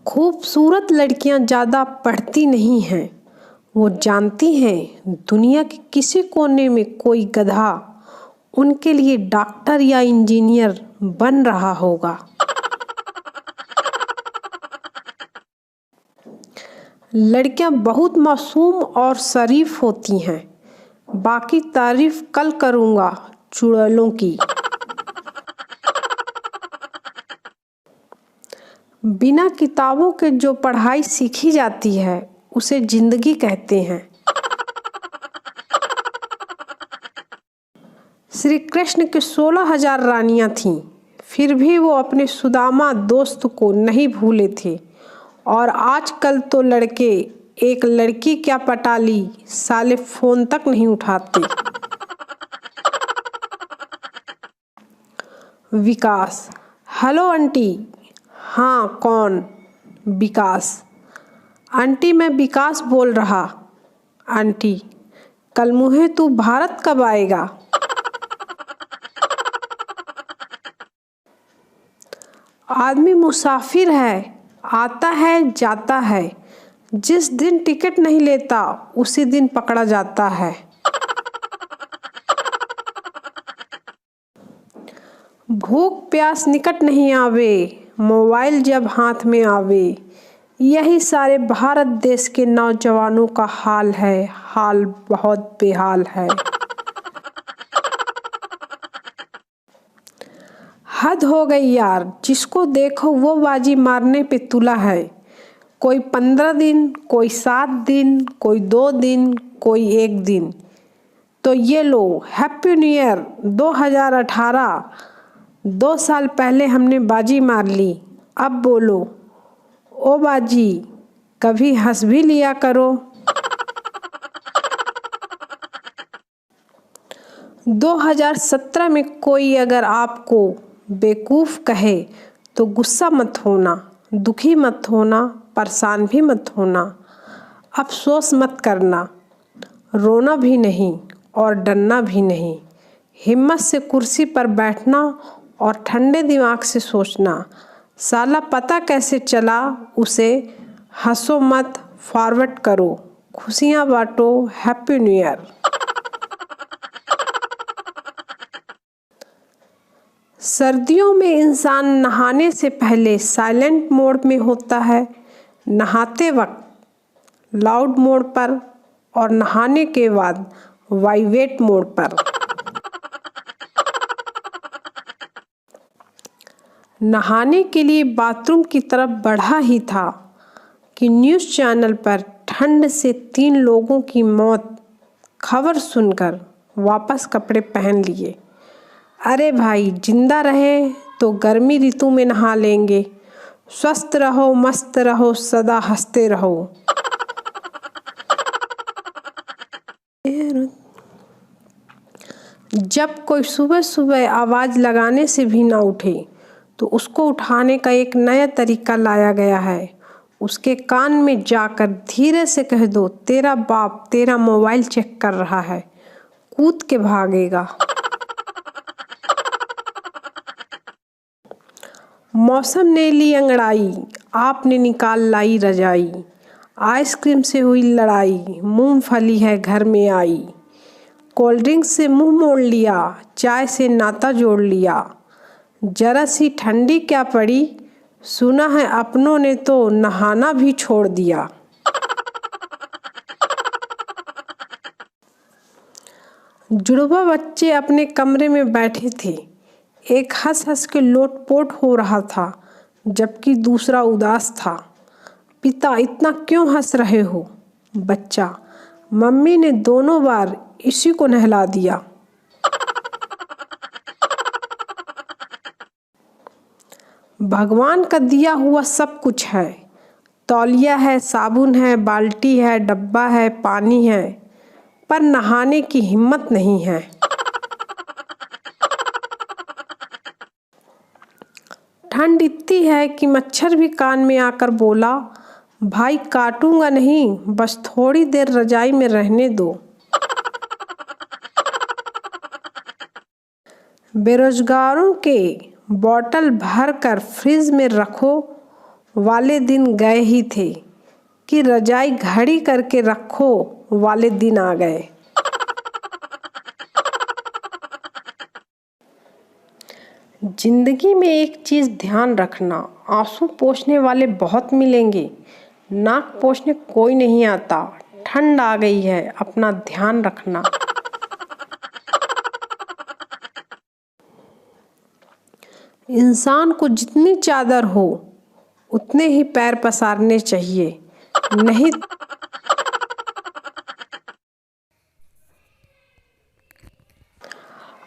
खूबसूरत लड़कियां ज़्यादा पढ़ती नहीं हैं। वो जानती हैं दुनिया के किसी कोने में कोई गधा उनके लिए डॉक्टर या इंजीनियर बन रहा होगा। लड़कियां बहुत मासूम और शरीफ होती हैं। बाकी तारीफ कल करूँगा चुड़ैलों की। बिना किताबों के जो पढ़ाई सीखी जाती है उसे जिंदगी कहते हैं। श्री कृष्ण के 16,000 रानियां थीं, फिर भी वो अपने सुदामा दोस्त को नहीं भूले थे। और आजकल तो लड़के एक लड़की क्या पटा ली, साले फोन तक नहीं उठाते। विकास: हेलो आंटी। हाँ, कौन? विकास: आंटी, मैं विकास बोल रहा। आंटी: कल मुहे तू भारत कब आएगा? आदमी मुसाफिर है, आता है जाता है। जिस दिन टिकट नहीं लेता उसी दिन पकड़ा जाता है। भूख प्यास निकट नहीं आवे, मोबाइल जब हाथ में आवे। यही सारे भारत देश के नौजवानों का हाल है। हाल बहुत बेहाल है। हद हो गई यार, जिसको देखो वो बाजी मारने पे तुला है। कोई 15 दिन, कोई 7 दिन, कोई 2 दिन, कोई 1 दिन। तो ये लो, हैप्पी न्यू ईयर 2018। 2 साल पहले हमने बाजी मार ली। अब बोलो, ओ बाजी, कभी हंस भी लिया करो। 2017 में कोई अगर आपको बेवकूफ़ कहे तो गुस्सा मत होना, दुखी मत होना, परेशान भी मत होना, अफसोस मत करना, रोना भी नहीं और डरना भी नहीं। हिम्मत से कुर्सी पर बैठना और ठंडे दिमाग से सोचना, साला पता कैसे चला उसे। हंसो मत, फॉरवर्ड करो, खुशियाँ बांटो, हैप्पी न्यू ईयर। सर्दियों में इंसान नहाने से पहले साइलेंट मोड में होता है, नहाते वक्त लाउड मोड पर और नहाने के बाद वाइब्रेट मोड पर। नहाने के लिए बाथरूम की तरफ बढ़ा ही था कि न्यूज़ चैनल पर ठंड से 3 लोगों की मौत खबर सुनकर वापस कपड़े पहन लिए। अरे भाई, जिंदा रहे तो गर्मी ऋतु में नहा लेंगे। स्वस्थ रहो, मस्त रहो, सदा हंसते रहो। जब कोई सुबह सुबह आवाज़ लगाने से भी ना उठे तो उसको उठाने का एक नया तरीका लाया गया है। उसके कान में जाकर धीरे से कह दो, तेरा बाप तेरा मोबाइल चेक कर रहा है, कूद के भागेगा। मौसम ने ली अंगड़ाई, आपने निकाल लाई रजाई। आइसक्रीम से हुई लड़ाई, मूंगफली है घर में आई। कोल्ड ड्रिंक से मुंह मोड़ लिया, चाय से नाता जोड़ लिया। जरा सी ठंडी क्या पड़ी, सुना है अपनों ने तो नहाना भी छोड़ दिया। जुड़वा बच्चे अपने कमरे में बैठे थे। एक हंस हंस के लोटपोट हो रहा था जबकि दूसरा उदास था। पिता, इतना क्यों हंस रहे हो? बच्चा, मम्मी ने दोनों बार इसी को नहला दिया। भगवान का दिया हुआ सब कुछ है। तौलिया है, साबुन है, बाल्टी है, डब्बा है, पानी है, पर नहाने की हिम्मत नहीं है। ठंड इतनी है कि मच्छर भी कान में आकर बोला, भाई काटूंगा नहीं, बस थोड़ी देर रजाई में रहने दो। बेरोजगारों के बोतल भर कर फ्रिज में रखो, वाले दिन गए ही थे कि रजाई घड़ी करके रखो वाले दिन आ गए। जिंदगी में एक चीज ध्यान रखना, आंसू पोंछने वाले बहुत मिलेंगे, नाक पोंछने कोई नहीं आता। ठंड आ गई है, अपना ध्यान रखना। इंसान को जितनी चादर हो उतने ही पैर पसारने चाहिए, नहीं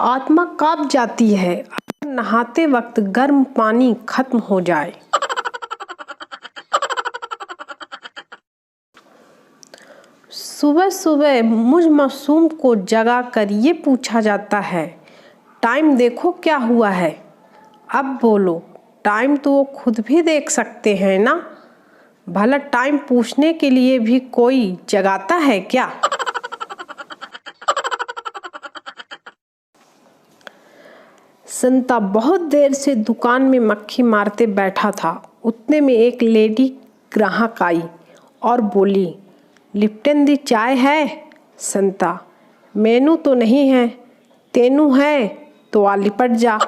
आत्मा कांप जाती है अगर नहाते वक्त गर्म पानी खत्म हो जाए। सुबह सुबह मुझ मासूम को जगा कर ये पूछा जाता है, टाइम देखो क्या हुआ है। अब बोलो, टाइम तो वो खुद भी देख सकते हैं ना। भला टाइम पूछने के लिए भी कोई जगाता है क्या। संता बहुत देर से दुकान में मक्खी मारते बैठा था। उतने में एक लेडी ग्राहक आई और बोली, लिप्टन दी चाय है। संता, मेनू तो नहीं है, तेनू है तो आ लिपट जा।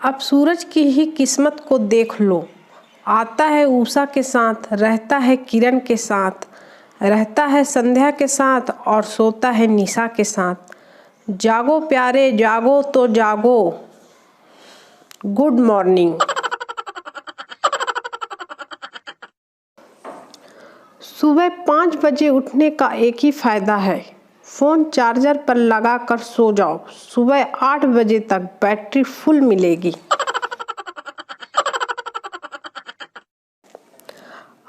अब सूरज की ही किस्मत को देख लो, आता है उषा के साथ, रहता है किरण के साथ, रहता है संध्या के साथ और सोता है निशा के साथ। जागो प्यारे जागो तो जागो, गुड मॉर्निंग। सुबह 5 बजे उठने का एक ही फायदा है, फ़ोन चार्जर पर लगा कर सो जाओ। सुबह 8 बजे तक बैटरी फुल मिलेगी।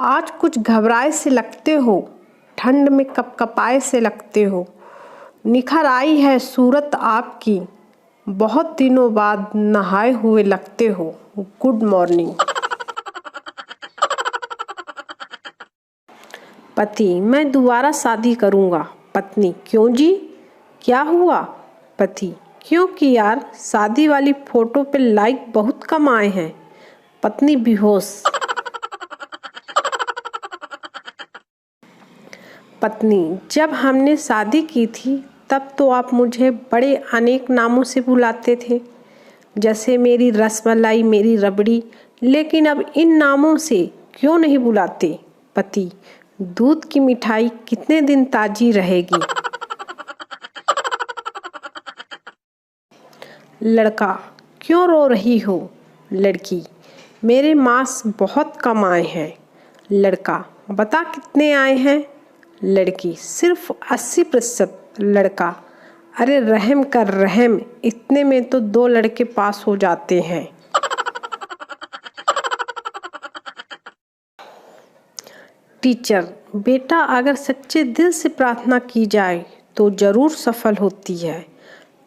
आज कुछ घबराए से लगते हो, ठंड में कपकपाए से लगते हो। निखर आई है सूरत आपकी, बहुत दिनों बाद नहाए हुए लगते हो। Good morning. पति, मैं दोबारा शादी करूँगा। पत्नी, क्यों जी, क्या हुआ। पति, क्योंकि यार शादी वाली फोटो पे लाइक बहुत कम आए हैं। पत्नी बेहोश। पत्नी, जब हमने शादी की थी तब तो आप मुझे बड़े अनेक नामों से बुलाते थे, जैसे मेरी रसमलाई, मेरी रबड़ी, लेकिन अब इन नामों से क्यों नहीं बुलाते। पति, दूध की मिठाई कितने दिन ताजी रहेगी। लड़का, क्यों रो रही हो। लड़की, मेरे मार्क्स बहुत कम आए हैं। लड़का, बता कितने आए हैं। लड़की, सिर्फ 80%। लड़का, अरे रहम कर रहम, इतने में तो 2 लड़के पास हो जाते हैं। टीचर, बेटा अगर सच्चे दिल से प्रार्थना की जाए तो जरूर सफल होती है।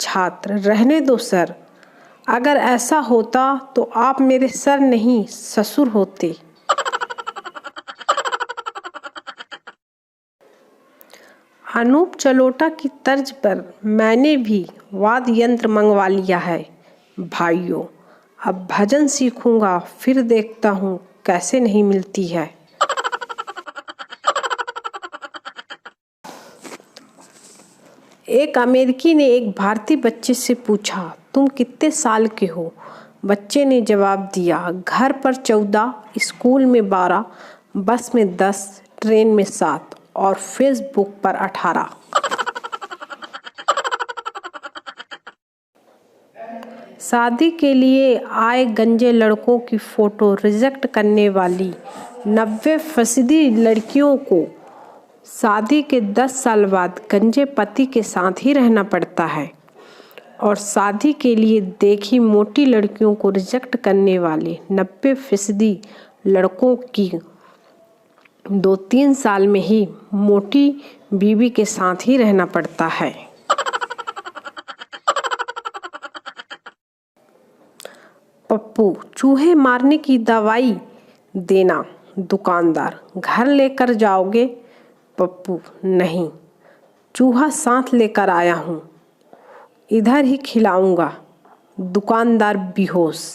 छात्र, रहने दो सर, अगर ऐसा होता तो आप मेरे सर नहीं ससुर होते। अनूप जलोटा की तर्ज पर मैंने भी वाद्य यंत्र मंगवा लिया है। भाइयों, अब भजन सीखूंगा, फिर देखता हूँ कैसे नहीं मिलती है। एक अमेरिकी ने एक भारतीय बच्चे से पूछा, तुम कितने साल के हो। बच्चे ने जवाब दिया, घर पर 14, स्कूल में 12, बस में 10, ट्रेन में 7 और फेसबुक पर 18। शादी के लिए आए गंजे लड़कों की फोटो रिजेक्ट करने वाली 90% लड़कियों को शादी के 10 साल बाद गंजे पति के साथ ही रहना पड़ता है, और शादी के लिए देखी मोटी लड़कियों को रिजेक्ट करने वाले 90% लड़कों की 2-3 साल में ही मोटी बीवी के साथ ही रहना पड़ता है। पप्पू, चूहे मारने की दवाई देना। दुकानदार, घर लेकर जाओगे। पप्पू, नहीं, चूहा साथ लेकर आया हूँ, इधर ही खिलाऊंगा। दुकानदार बेहोश।